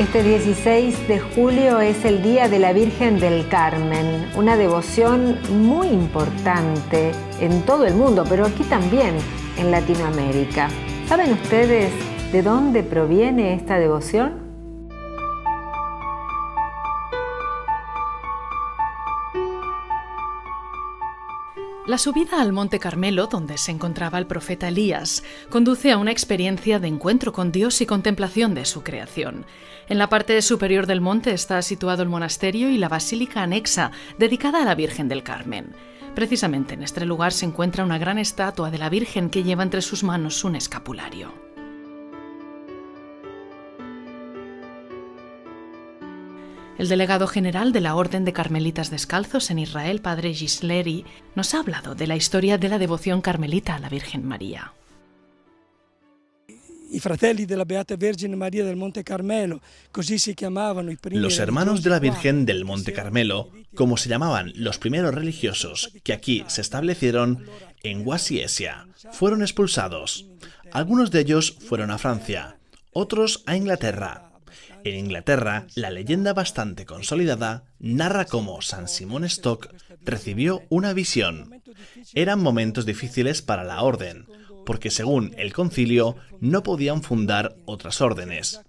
Este 16 de julio es el Día de la Virgen del Carmen, una devoción muy importante en todo el mundo, pero aquí también en Latinoamérica. ¿Saben ustedes de dónde proviene esta devoción? La subida al Monte Carmelo, donde se encontraba el profeta Elías, conduce a una experiencia de encuentro con Dios y contemplación de su creación. En la parte superior del monte está situado el monasterio y la basílica anexa, dedicada a la Virgen del Carmen. Precisamente en este lugar se encuentra una gran estatua de la Virgen que lleva entre sus manos un escapulario. El delegado general de la Orden de Carmelitas Descalzos en Israel, padre Gisleri, nos ha hablado de la historia de la devoción carmelita a la Virgen María. Los hermanos de la Virgen del Monte Carmelo, como se llamaban los primeros religiosos que aquí se establecieron en Guasiesia, fueron expulsados. Algunos de ellos fueron a Francia, otros a Inglaterra. En Inglaterra, la leyenda bastante consolidada narra cómo San Simón Stock recibió una visión. Eran momentos difíciles para la orden, porque según el concilio no podían fundar otras órdenes.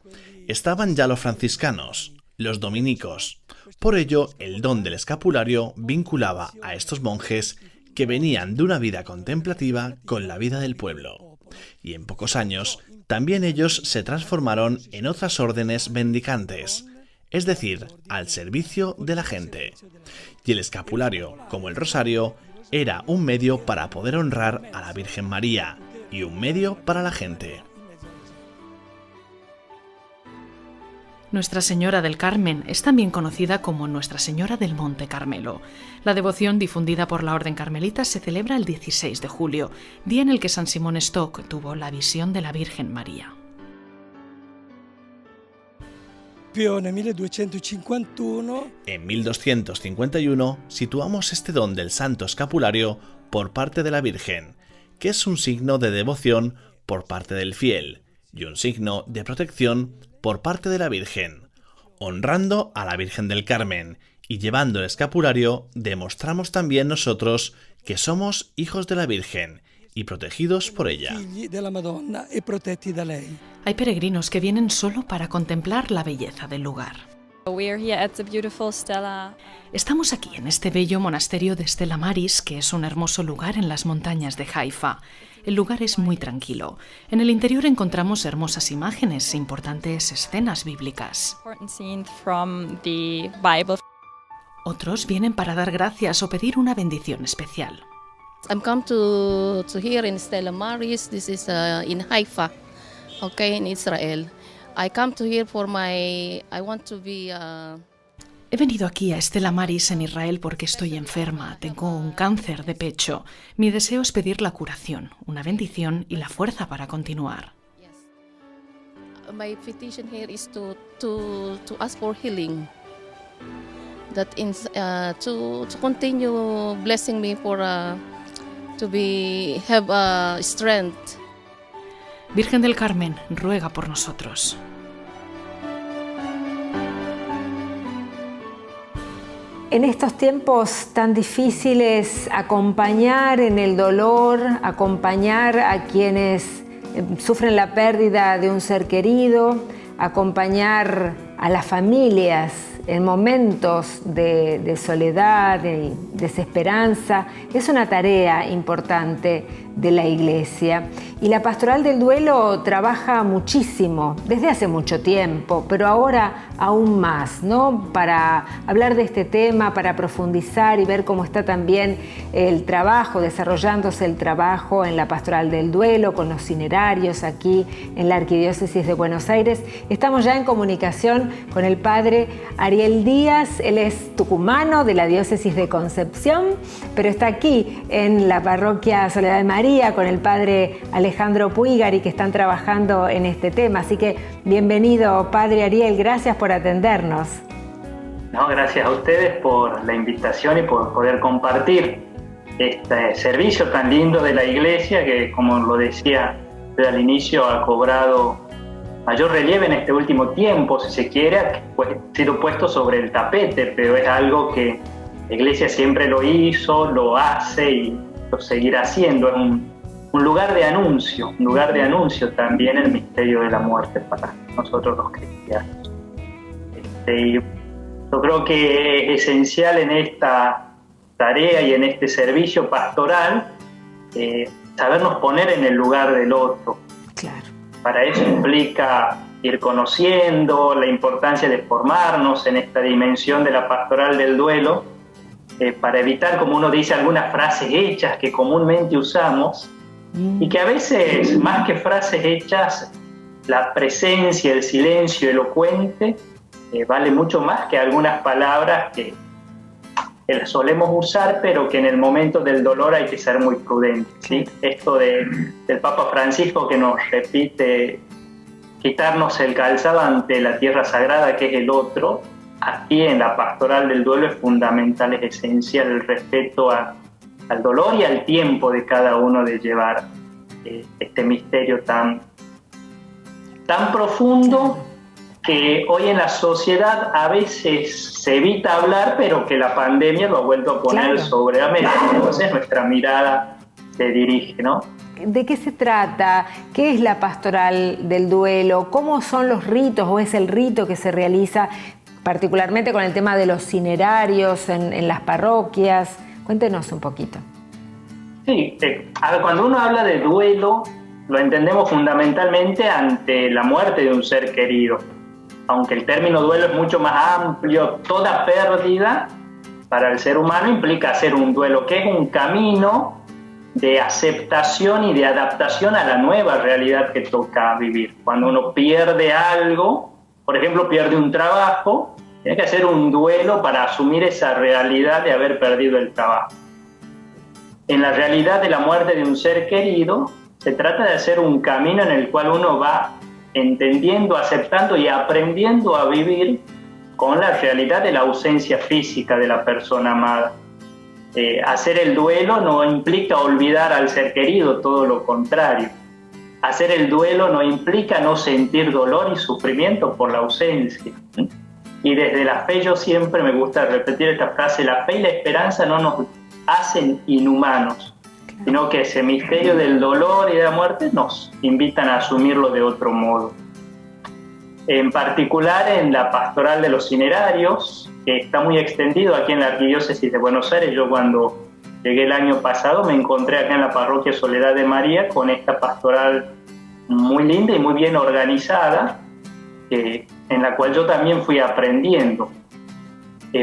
Estaban ya los franciscanos, los dominicos. Por ello, el don del escapulario vinculaba a estos monjes que venían de una vida contemplativa con la vida del pueblo. Y en pocos años, también ellos se transformaron en otras órdenes mendicantes, es decir, al servicio de la gente. Y el escapulario, como el rosario, era un medio para poder honrar a la Virgen María y un medio para la gente. Nuestra Señora del Carmen es también conocida como Nuestra Señora del Monte Carmelo. La devoción difundida por la Orden Carmelita se celebra el 16 de julio, día en el que San Simón Stock tuvo la visión de la Virgen María. En 1251 situamos este don del Santo Escapulario por parte de la Virgen, que es un signo de devoción por parte del fiel y un signo de protección por parte de la Virgen. Honrando a la Virgen del Carmen y llevando el escapulario, demostramos también nosotros que somos hijos de la Virgen y protegidos por ella. Hay peregrinos que vienen solo para contemplar la belleza del lugar. Estamos aquí en este bello monasterio de Stella Maris, que es un hermoso lugar en las montañas de Haifa. El lugar es muy tranquilo. En el interior encontramos hermosas imágenes e importantes escenas bíblicas. Otros vienen para dar gracias o pedir una bendición especial. I'm come to here in Stella Maris. This is in Haifa, okay, in Israel. I come to here for I want to be. He venido aquí a Stella Maris en Israel porque estoy enferma, tengo un cáncer de pecho. Mi deseo es pedir la curación, una bendición y la fuerza para continuar. Yes. My petition here is to ask for healing. That to continue blessing me for to have strength. Virgen del Carmen, ruega por nosotros. En estos tiempos tan difíciles, acompañar en el dolor, acompañar a quienes sufren la pérdida de un ser querido, acompañar a las familias en momentos de soledad, de desesperanza, es una tarea importante de la Iglesia. Y la Pastoral del Duelo trabaja muchísimo, desde hace mucho tiempo, pero ahora aún más, ¿no? Para hablar de este tema, para profundizar y ver cómo está también el trabajo, desarrollándose el trabajo en la Pastoral del Duelo, con los cinerarios aquí en la Arquidiócesis de Buenos Aires. Estamos ya en comunicación con el padre Ariel Díaz. Él es tucumano de la Diócesis de Concepción, pero está aquí en la Parroquia Soledad de María con el padre Alejandro Puigari, que están trabajando en este tema. Así que bienvenido, padre Ariel, gracias por atendernos. No, gracias a ustedes por la invitación y por poder compartir este servicio tan lindo de la Iglesia que, como lo decía al inicio, ha cobrado mayor relieve en este último tiempo, si se quiere, ha sido puesto sobre el tapete, pero es algo que la Iglesia siempre lo hizo, lo hace y lo seguirá haciendo. Es un lugar de anuncio, también el misterio de la muerte para nosotros los cristianos. Y yo creo que es esencial en esta tarea y en este servicio pastoral sabernos poner en el lugar del otro. Claro. Para eso implica ir conociendo la importancia de formarnos en esta dimensión de la pastoral del duelo, para evitar, como uno dice, algunas frases hechas que comúnmente usamos y que a veces, más que frases hechas, la presencia, el silencio elocuente vale mucho más que algunas palabras que las solemos usar, pero que en el momento del dolor hay que ser muy prudentes, ¿sí? Esto del Papa Francisco que nos repite quitarnos el calzado ante la tierra sagrada que es el otro, aquí en la pastoral del duelo es fundamental, es esencial el respeto al dolor y al tiempo de cada uno de llevar este misterio tan profundo que hoy en la sociedad a veces se evita hablar, pero que la pandemia lo ha vuelto a poner sobre la mesa. Entonces nuestra mirada se dirige, ¿no? ¿De qué se trata? ¿Qué es la pastoral del duelo? ¿Cómo son los ritos o es el rito que se realiza particularmente con el tema de los cinerarios en las parroquias? Cuéntenos un poquito. Sí, a ver, cuando uno habla de duelo, lo entendemos fundamentalmente ante la muerte de un ser querido. Aunque el término duelo es mucho más amplio, toda pérdida para el ser humano implica hacer un duelo, que es un camino de aceptación y de adaptación a la nueva realidad que toca vivir. Cuando uno pierde algo, por ejemplo, pierde un trabajo, tiene que hacer un duelo para asumir esa realidad de haber perdido el trabajo. En la realidad de la muerte de un ser querido, se trata de hacer un camino en el cual uno va entendiendo, aceptando y aprendiendo a vivir con la realidad de la ausencia física de la persona amada. Hacer el duelo no implica olvidar al ser querido, todo lo contrario. Hacer el duelo no implica no sentir dolor y sufrimiento por la ausencia. Y desde la fe yo siempre me gusta repetir esta frase: la fe y la esperanza no nos hacen inhumanos, sino que ese misterio del dolor y de la muerte nos invitan a asumirlo de otro modo. En particular en la pastoral de los cinerarios, que está muy extendido aquí en la Arquidiócesis de Buenos Aires. Yo cuando llegué el año pasado me encontré acá en la parroquia Soledad de María con esta pastoral muy linda y muy bien organizada, en la cual yo también fui aprendiendo.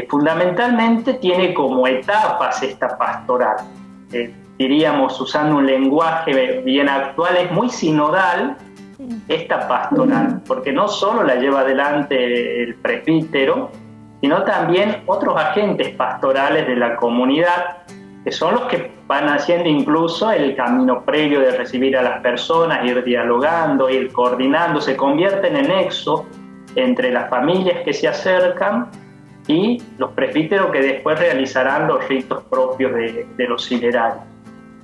Fundamentalmente tiene como etapas esta pastoral. Diríamos, usando un lenguaje bien actual, es muy sinodal esta pastoral, porque no solo la lleva adelante el presbítero, sino también otros agentes pastorales de la comunidad, que son los que van haciendo incluso el camino previo de recibir a las personas, ir dialogando, ir coordinando, se convierten en nexo entre las familias que se acercan y los presbíteros que después realizarán los ritos propios de los cinerarios.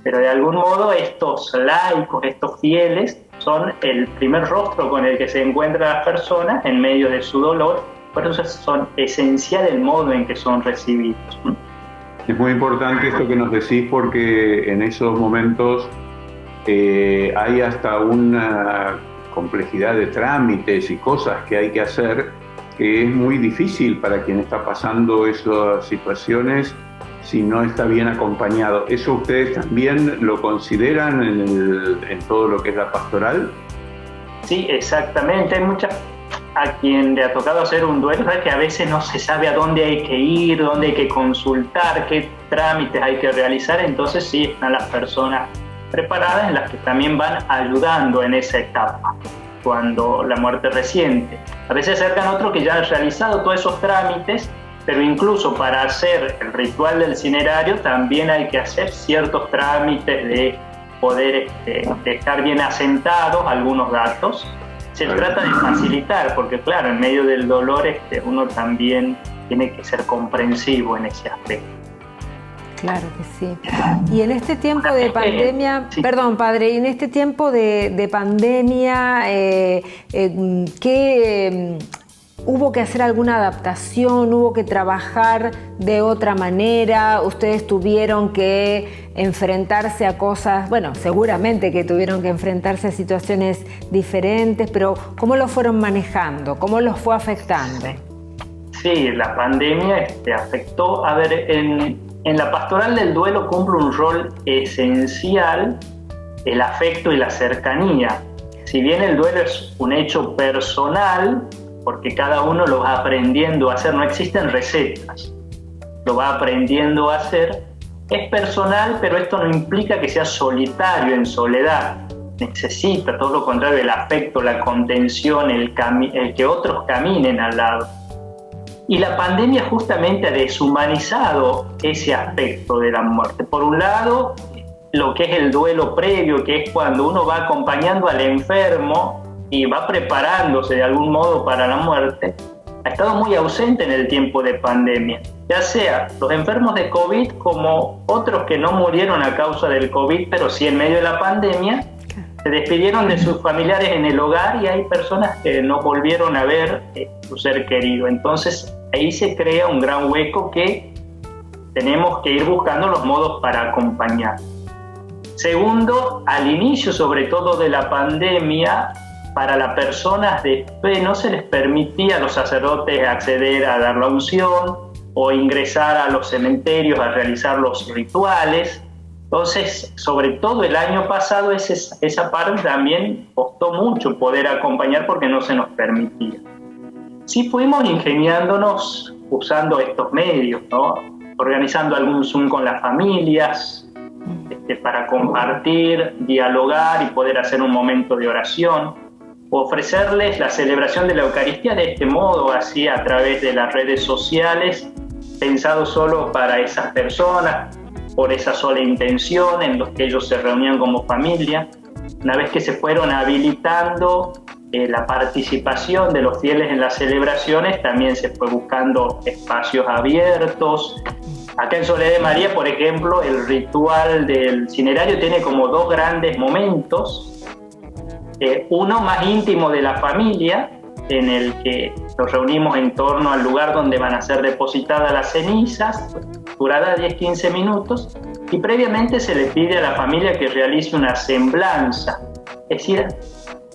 Pero de algún modo estos laicos, estos fieles, son el primer rostro con el que se encuentran las personas en medio de su dolor, por eso son esencial el modo en que son recibidos. Es muy importante esto que nos decís, porque en esos momentos hay hasta una complejidad de trámites y cosas que hay que hacer, que es muy difícil para quien está pasando esas situaciones si no está bien acompañado. ¿Eso ustedes también lo consideran en todo lo que es la pastoral? Sí, exactamente. Hay a quien le ha tocado hacer un duelo, ¿sabes? Que a veces no se sabe a dónde hay que ir, dónde hay que consultar, qué trámites hay que realizar. Entonces sí están las personas preparadas, en las que también van ayudando en esa etapa, cuando la muerte reciente. A veces acercan otros que ya han realizado todos esos trámites, pero incluso para hacer el ritual del cinerario también hay que hacer ciertos trámites de poder dejar bien asentados algunos datos. Se trata de facilitar, porque claro, en medio del dolor uno también tiene que ser comprensivo en ese aspecto. Claro que sí. Y en este tiempo de pandemia, sí. Perdón, padre, y en este tiempo de pandemia, ¿qué hubo que hacer alguna adaptación? ¿Hubo que trabajar de otra manera? ¿Ustedes tuvieron que enfrentarse a cosas, bueno, seguramente que tuvieron que enfrentarse a situaciones diferentes, pero ¿cómo lo fueron manejando? ¿Cómo los fue afectando? Sí, la pandemia afectó. A ver, en la pastoral del duelo cumple un rol esencial el afecto y la cercanía. Si bien el duelo es un hecho personal, porque cada uno lo va aprendiendo a hacer, no existen recetas, lo va aprendiendo a hacer, es personal, pero esto no implica que sea solitario, en soledad. Necesita todo lo contrario, el afecto, la contención, el que otros caminen al lado. Y la pandemia justamente ha deshumanizado ese aspecto de la muerte. Por un lado, lo que es el duelo previo, que es cuando uno va acompañando al enfermo y va preparándose de algún modo para la muerte, ha estado muy ausente en el tiempo de pandemia. Ya sea los enfermos de COVID como otros que no murieron a causa del COVID, pero sí en medio de la pandemia, se despidieron de sus familiares en el hogar y hay personas que no volvieron a ver su ser querido. Entonces ahí se crea un gran hueco que tenemos que ir buscando los modos para acompañar. Segundo, al inicio sobre todo de la pandemia, para las personas de fe no se les permitía a los sacerdotes acceder a dar la unción o ingresar a los cementerios a realizar los rituales. Entonces, sobre todo el año pasado, esa parte también costó mucho poder acompañar porque no se nos permitía. Sí fuimos ingeniándonos usando estos medios, ¿no? Organizando algún Zoom con las familias para compartir, dialogar y poder hacer un momento de oración, ofrecerles la celebración de la Eucaristía de este modo, así a través de las redes sociales, pensado solo para esas personas, por esa sola intención, en los que ellos se reunían como familia. Una vez que se fueron habilitando la participación de los fieles en las celebraciones, también se fue buscando espacios abiertos. Acá en Soledad de María, por ejemplo, el ritual del cinerario tiene como dos grandes momentos. Uno más íntimo de la familia, en el que nos reunimos en torno al lugar donde van a ser depositadas las cenizas, durará 10-15 minutos, y previamente se le pide a la familia que realice una semblanza, es decir,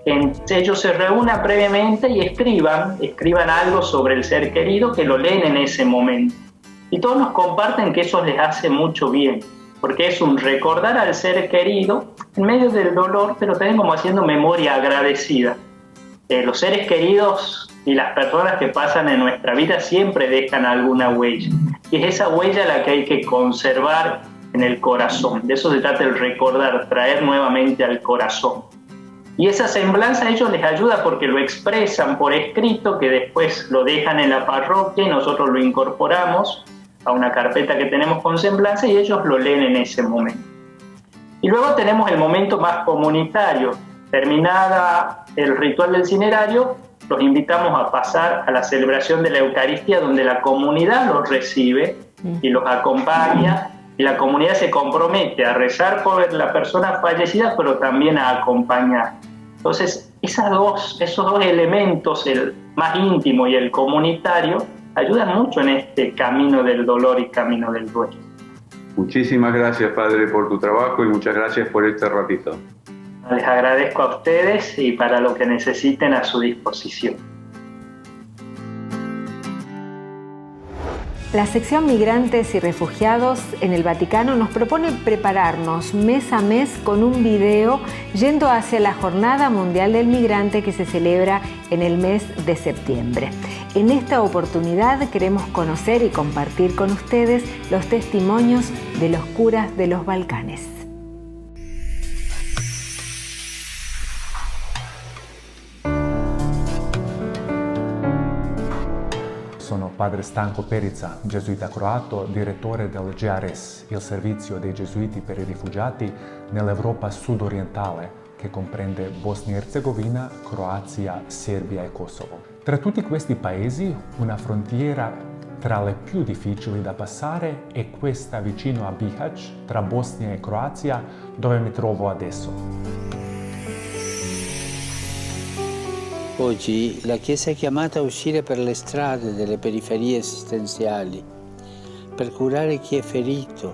ellos se reúnan previamente y escriban algo sobre el ser querido, que lo leen en ese momento. Y todos nos comparten que eso les hace mucho bien, porque es un recordar al ser querido en medio del dolor, pero también como haciendo memoria agradecida. Los seres queridos y las personas que pasan en nuestra vida siempre dejan alguna huella. Y es esa huella la que hay que conservar en el corazón. De eso se trata el recordar, traer nuevamente al corazón. Y esa semblanza a ellos les ayuda porque lo expresan por escrito, que después lo dejan en la parroquia y nosotros lo incorporamos a una carpeta que tenemos con semblanza y ellos lo leen en ese momento. Y luego tenemos el momento más comunitario. Terminada el ritual del cinerario, los invitamos a pasar a la celebración de la Eucaristía, donde la comunidad los recibe y los acompaña, y la comunidad se compromete a rezar por la persona fallecida, pero también a acompañar. Entonces, esos dos elementos, el más íntimo y el comunitario, ayudan mucho en este camino del dolor y camino del duelo. Muchísimas gracias, Padre, por tu trabajo y muchas gracias por este ratito. Les agradezco a ustedes y para lo que necesiten a su disposición. La sección Migrantes y Refugiados en el Vaticano nos propone prepararnos mes a mes con un video yendo hacia la Jornada Mundial del Migrante que se celebra en el mes de septiembre. En esta oportunidad queremos conocer y compartir con ustedes los testimonios de los curas de los Balcanes. Sono Padre Stanco Perica, gesuita croato, direttore del GRS, il servizio dei gesuiti per i rifugiati nell'Europa sud-orientale, che comprende Bosnia e Erzegovina, Croazia, Serbia e Kosovo. Tra tutti questi paesi, una frontiera tra le più difficili da passare è questa vicino a Bihać, tra Bosnia e Croazia, dove mi trovo adesso. Oggi la Chiesa è chiamata a uscire per le strade delle periferie esistenziali, per curare chi è ferito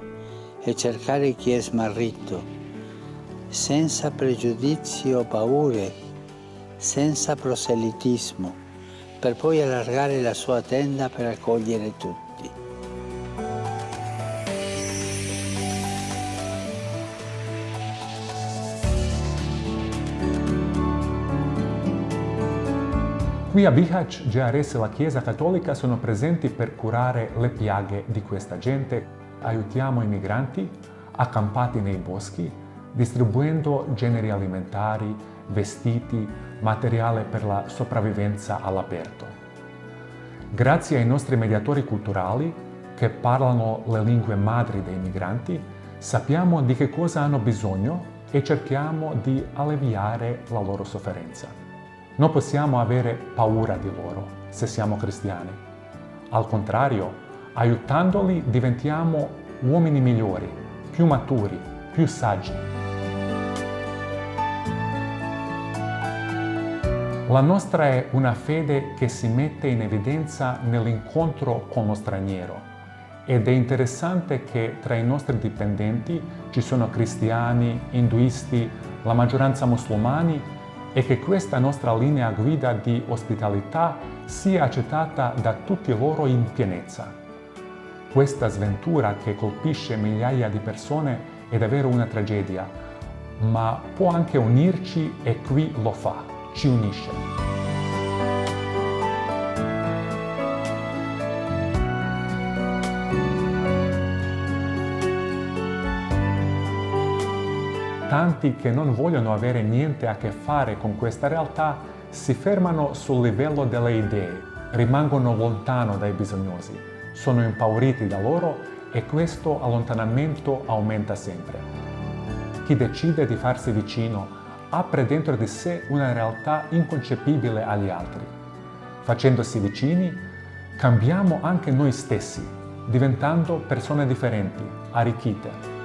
e cercare chi è smarrito, senza pregiudizi o paure, senza proselitismo, per poi allargare la sua tenda per accogliere tutti. Qui a Bihać, GRS e la Chiesa Cattolica sono presenti per curare le piaghe di questa gente. Aiutiamo i migranti accampati nei boschi, distribuendo generi alimentari, vestiti, materiale per la sopravvivenza all'aperto. Grazie ai nostri mediatori culturali, che parlano le lingue madri dei migranti, sappiamo di che cosa hanno bisogno e cerchiamo di alleviare la loro sofferenza. Non possiamo avere paura di loro se siamo cristiani. Al contrario, aiutandoli diventiamo uomini migliori, più maturi, più saggi. La nostra è una fede che si mette in evidenza nell'incontro con lo straniero ed è interessante che tra i nostri dipendenti ci sono cristiani, induisti, la maggioranza musulmani e che questa nostra linea guida di ospitalità sia accettata da tutti loro in pienezza. Questa sventura che colpisce migliaia di persone è davvero una tragedia, ma può anche unirci e qui lo fa, ci unisce. Tanti che non vogliono avere niente a che fare con questa realtà si fermano sul livello delle idee, rimangono lontano dai bisognosi, sono impauriti da loro e questo allontanamento aumenta sempre. Chi decide di farsi vicino apre dentro di sé una realtà inconcepibile agli altri. Facendosi vicini, cambiamo anche noi stessi, diventando persone differenti, arricchite.